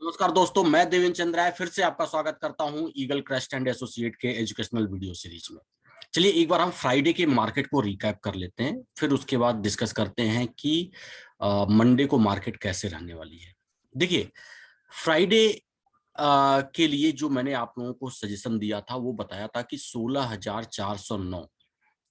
नमस्कार दोस्तों, मैं देवेंद्र चंद्र राय फिर से आपका स्वागत करता हूं ईगल क्रेस्ट एंड एसोसिएट के एजुकेशनल वीडियो सीरीज में। चलिए एक बार हम फ्राइडे के मार्केट को रिकैप कर लेते हैं, फिर उसके बाद डिस्कस करते हैं कि मंडे को मार्केट कैसे रहने वाली है। देखिए, फ्राइडे के लिए जो मैंने आप लोगों को सजेशन दिया था वो बताया था कि 16,409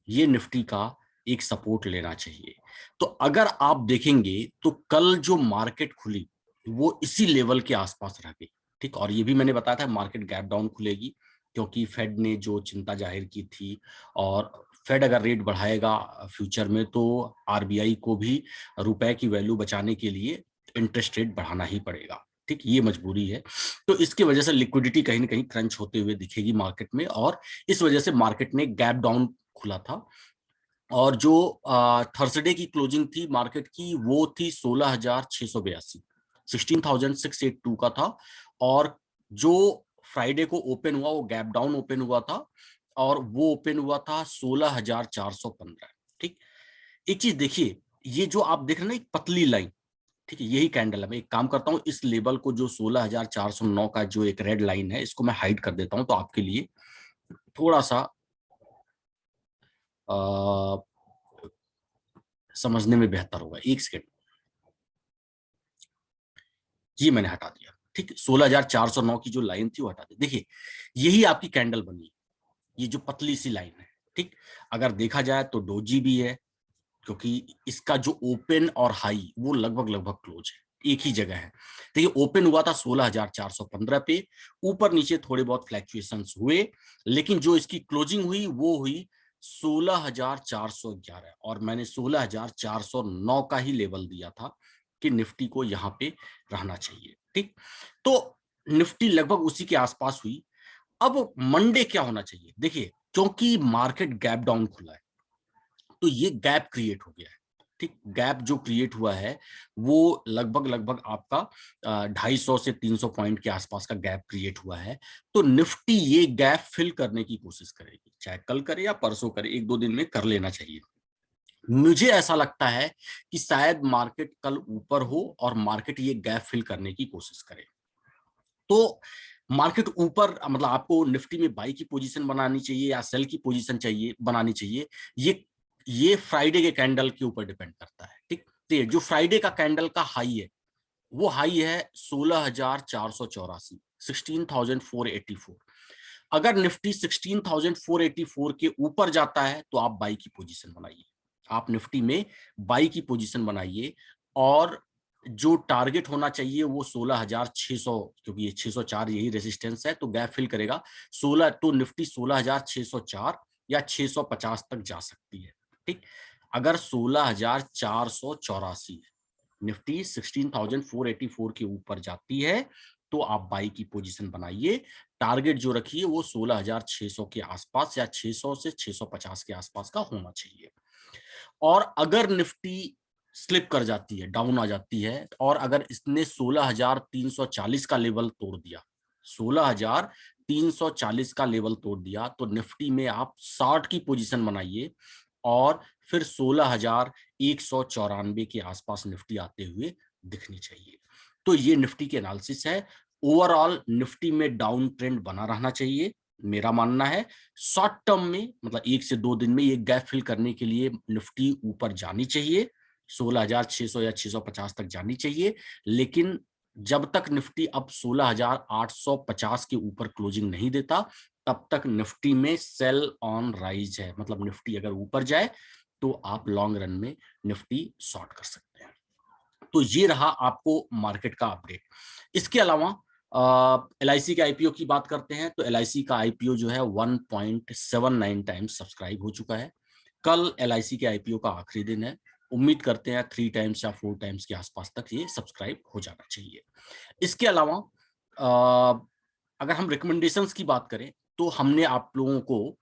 ये निफ्टी का एक सपोर्ट लेना चाहिए। तो अगर आप देखेंगे तो कल जो मार्केट खुली वो इसी लेवल के आसपास रह गई। ठीक, और ये भी मैंने बताया था मार्केट गैप डाउन खुलेगी क्योंकि फेड ने जो चिंता जाहिर की थी, और फेड अगर रेट बढ़ाएगा फ्यूचर में तो आरबीआई को भी रुपए की वैल्यू बचाने के लिए इंटरेस्ट रेट बढ़ाना ही पड़ेगा। ठीक, ये मजबूरी है। तो इसकी वजह से लिक्विडिटी कहीं ना कहीं क्रंच होते हुए दिखेगी मार्केट में, और इस वजह से मार्केट ने गैप डाउन खुला था। और जो थर्सडे की क्लोजिंग थी मार्केट की वो थी 16,682, 16,682 का था। और जो फ्राइडे को ओपन हुआ वो गैप डाउन ओपन हुआ था, और वो ओपन हुआ था 16,415। ठीक, एक चीज देखिए, ये जो आप देख रहे हैं ना एक पतली लाइन, ठीक है, यही कैंडल है। मैं एक काम करता हूँ, इस लेवल को जो 16,409 का जो एक रेड लाइन है इसको मैं हाइड कर देता हूं, तो आपके लिए थोड़ा सा समझने में बेहतर होगा। एक सेकेंड, ये मैंने हटा दिया। ठीक, 16,409 की जो लाइन थी वो हटा दी। देखिए, यही आपकी कैंडल बनी, ये जो पतली सी लाइन है। ठीक, अगर देखा जाए तो डोजी भी है क्योंकि इसका जो ओपन और हाई वो लगभग लगभग क्लोज है, एक ही जगह है। देखिए, ओपन हुआ था 16,415 पे, ऊपर नीचे थोड़े बहुत फ्लैक्चुएशंस हुए, लेकिन जो इसकी क्लोजिंग हुई वो हुई 16,411, और मैंने 16,409 का ही लेवल दिया था कि निफ्टी को यहां पे रहना चाहिए। ठीक, तो निफ्टी लगभग उसी के आसपास हुई। अब मंडे क्या होना चाहिए? देखिए, क्योंकि मार्केट गैप डाउन खुला है तो ये गैप क्रिएट हो गया है। ठीक, गैप जो क्रिएट हुआ है वो लगभग लगभग आपका 250 से 300 पॉइंट के आसपास का गैप क्रिएट हुआ है। तो निफ्टी ये गैप फिल करने की कोशिश करेगी, चाहे कल करे या परसों करे, एक दो दिन में कर लेना चाहिए। मुझे ऐसा लगता है कि शायद मार्केट कल ऊपर हो और मार्केट ये गैप फिल करने की कोशिश करे। तो मार्केट ऊपर, मतलब आपको निफ्टी में बाई की पोजीशन बनानी चाहिए या सेल की पोजीशन चाहिए बनानी चाहिए, ये फ्राइडे के कैंडल के ऊपर डिपेंड करता है। ठीक, तो जो फ्राइडे का कैंडल का हाई है वो हाई है 16,484, 16,484। अगर निफ्टी 16,484 के ऊपर जाता है तो आप बाई की पोजीशन बनाइए, आप निफ्टी में बाई की पोजीशन बनाइए। और जो टारगेट होना चाहिए वो 16,600, क्योंकि ये 604 यही रेजिस्टेंस है तो गैप फिल करेगा 16, तो निफ्टी 16,604 या 650 तक जा सकती है। ठीक, अगर 16,484 निफ्टी 16,484 के ऊपर जाती है तो आप बाई की पोजीशन बनाइए। टारगेट जो रखिए वो 16,600 के आसपास या 600 से 650 के आसपास का होना चाहिए। और अगर निफ्टी स्लिप कर जाती है, डाउन आ जाती है, और अगर इसने 16,340 का लेवल तोड़ दिया, 16,340 का लेवल तोड़ दिया, तो निफ्टी में आप 60 की पोजीशन बनाइए, और फिर 16,194 के आसपास निफ्टी आते हुए दिखनी चाहिए। तो ये निफ्टी के एनालिसिस है। ओवरऑल निफ्टी में डाउन ट्रेंड बना रहना चाहिए, मेरा मानना है। शॉर्ट टर्म में, मतलब 1 से 2 दिन में, ये गैप फिल करने के लिए निफ्टी ऊपर जानी चाहिए, 16,600 या 650 तक जानी चाहिए। लेकिन जब तक निफ्टी अब 16,850 के ऊपर क्लोजिंग नहीं देता तब तक निफ्टी में सेल ऑन राइज है, मतलब निफ्टी अगर ऊपर जाए तो आप लॉन्ग रन में निफ्टी शॉर्ट कर सकते हैं। तो ये रहा आपको मार्केट का अपडेट। इसके अलावा LIC के आईपीओ की बात करते हैं तो LIC का आईपीओ जो है 1.79 टाइम्स सब्सक्राइब हो चुका है। कल LIC के आईपीओ का आखिरी दिन है, उम्मीद करते हैं 3 टाइम्स या 4 टाइम्स के आसपास तक ये सब्सक्राइब हो जाना चाहिए। इसके अलावा अगर हम रिकमेंडेशंस की बात करें तो हमने आप लोगों को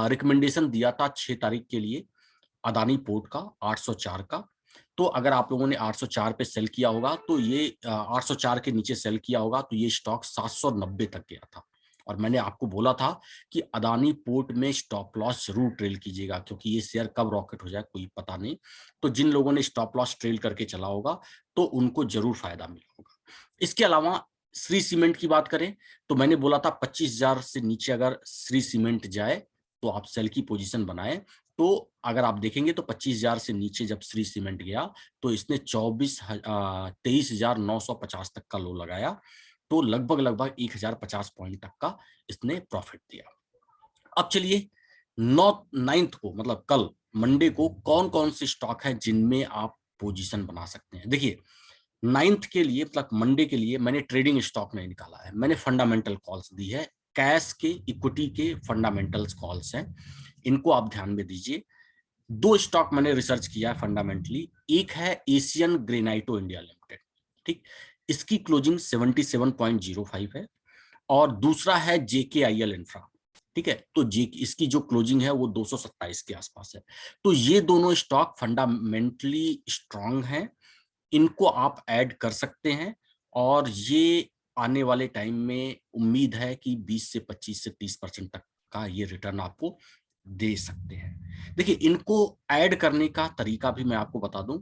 रिकमेंडेशन दिया था 6 तारीख के लिए अदानी पोर्ट का 804 का। तो अगर आप लोगों ने 804 पे सेल किया होगा तो ये 804 के नीचे सेल किया होगा तो ये स्टॉक 790 तक गया था। और मैंने आपको बोला था कि अदानी पोर्ट में स्टॉप लॉस जरूर ट्रेल कीजिएगा क्योंकि ये शेयर कब रॉकेट हो जाए कोई पता नहीं। तो जिन लोगों ने स्टॉप लॉस ट्रेल करके चला होगा तो उनको जरूर फायदा मिला होगा। इसके अलावा श्री सीमेंट की बात करें तो मैंने बोला था 25,000 से नीचे अगर श्री सीमेंट जाए तो आप सेल की पोजीशन बनाएं। तो अगर आप देखेंगे तो 25,000 से नीचे जब श्री सीमेंट गया तो इसने 23,950 तक का लो लगाया, तो लगभग लगभग 1,050 पॉइंट तक का इसने प्रॉफिट दिया। अब चलिए 9th को मतलब कल मंडे को कौन कौन से स्टॉक है जिनमें आप पोजीशन बना सकते हैं। देखिए 9th के लिए मतलब मंडे के लिए मैंने ट्रेडिंग स्टॉक नहीं निकाला है, मैंने फंडामेंटल कॉल्स दी है। कैश के इक्विटी के फंडामेंटल्स कॉल्स हैं, इनको आप ध्यान में दीजिए। 2 स्टॉक मैंने रिसर्च किया है फंडामेंटली। एक है एशियन ग्रेनाइटो इंडिया लिमिटेड, ठीक, इसकी क्लोजिंग 77.05 है, और दूसरा है जेकेआईएल इंफ्रा, ठीक है, तो जे इसकी जो क्लोजिंग है वो 227 के आसपास है। तो ये दोनों स्टॉक फंडामेंटली स्ट्रांग हैं, इनको आप ऐड कर सकते हैं, और ये आने वाले टाइम में उम्मीद है कि 20 से 25 से 30% तक का ये रिटर्न आपको दे सकते हैं। देखिए इनको ऐड करने का तरीका भी मैं आपको बता दूं।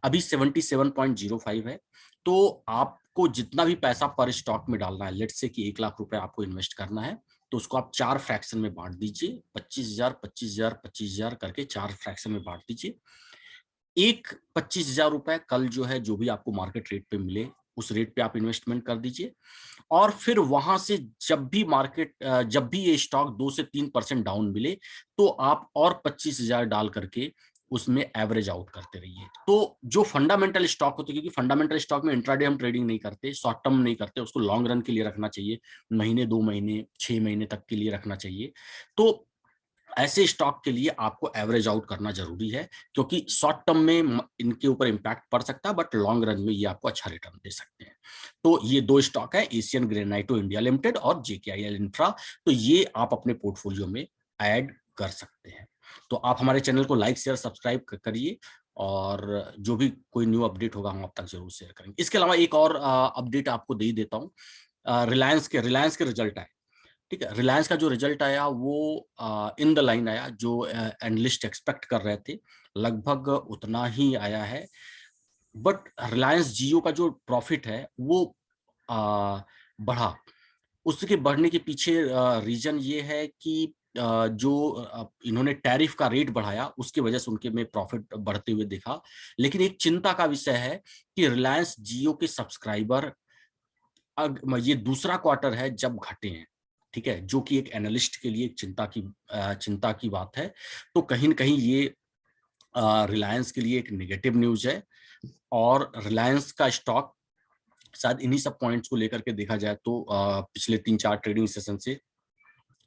अभी 77.05 है, तो आपको जितना भी पैसा पर स्टॉक में डालना है, लेट्स से कि 1 लाख रुपए आपको इन्वेस्ट करना है, तो उसको आप 4 फ्रैक्शन में बांट दीजिए। 25,000 25,000 25,000 करके 4 फ्रैक्शन में बांट दीजिए। एक 25,000 रुपए कल जो है, जो भी आपको मार्केट रेट पे मिले उस रेट पे आप इन्वेस्टमेंट कर दीजिए, और फिर वहां से जब भी ये स्टॉक 2 से 3% डाउन मिले तो आप और 25,000 डाल करके उसमें एवरेज आउट करते रहिए। तो जो फंडामेंटल स्टॉक होते हैं, क्योंकि फंडामेंटल स्टॉक में इंट्राडे हम ट्रेडिंग नहीं करते, शॉर्ट टर्म नहीं करते, उसको लॉन्ग रन के लिए रखना चाहिए, महीने 2 महीने 6 महीने तक के लिए रखना चाहिए। तो ऐसे स्टॉक के लिए आपको एवरेज आउट करना जरूरी है, क्योंकि शॉर्ट टर्म में इनके ऊपर इंपैक्ट पड़ सकता है, बट लॉन्ग रन में ये आपको अच्छा रिटर्न दे सकते हैं। तो ये 2 स्टॉक है, एशियन ग्रेनाइटो इंडिया लिमिटेड और जेकेआईएल इंफ्रा, तो ये आप अपने पोर्टफोलियो में ऐड कर सकते हैं। तो आप हमारे चैनल को लाइक शेयर सब्सक्राइब करिए, और जो भी कोई न्यू अपडेट होगा हम आप तक जरूर शेयर करेंगे। इसके अलावा एक और अपडेट आपको दे देता हूँ। रिलायंस के रिजल्ट आए, ठीक है, रिलायंस का जो रिजल्ट आया वो इन द लाइन आया जो एनालिस्ट एक्सपेक्ट कर रहे थे, लगभग उतना ही आया है। बट रिलायंस जियो का जो प्रॉफिट है वो बढ़ा। उसके बढ़ने के पीछे रीजन ये है कि जो इन्होंने टैरिफ का रेट बढ़ाया उसकी वजह से उनके में प्रॉफिट बढ़ते हुए दिखा। लेकिन एक चिंता का विषय है कि रिलायंस जियो के सब्सक्राइबर ये दूसरा क्वार्टर है जब घटे हैं, ठीक है, जो कि एक एनालिस्ट के लिए एक चिंता की बात है। तो कहीं न कहीं ये रिलायंस के लिए एक नेगेटिव न्यूज है, और रिलायंस का स्टॉक शायद इन्हीं सब पॉइंट्स को लेकर के देखा जाए तो पिछले 3-4 ट्रेडिंग सेशन से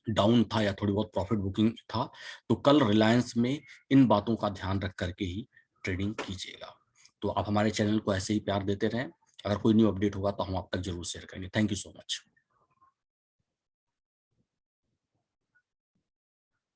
डाउन था या थोड़ी बहुत प्रॉफिट बुकिंग था। तो कल रिलायंस में इन बातों का ध्यान रख करके ही ट्रेडिंग कीजिएगा। तो आप हमारे चैनल को ऐसे ही प्यार देते रहें। अगर कोई न्यू अपडेट होगा तो हम आप तक जरूर शेयर करेंगे। Thank you so much.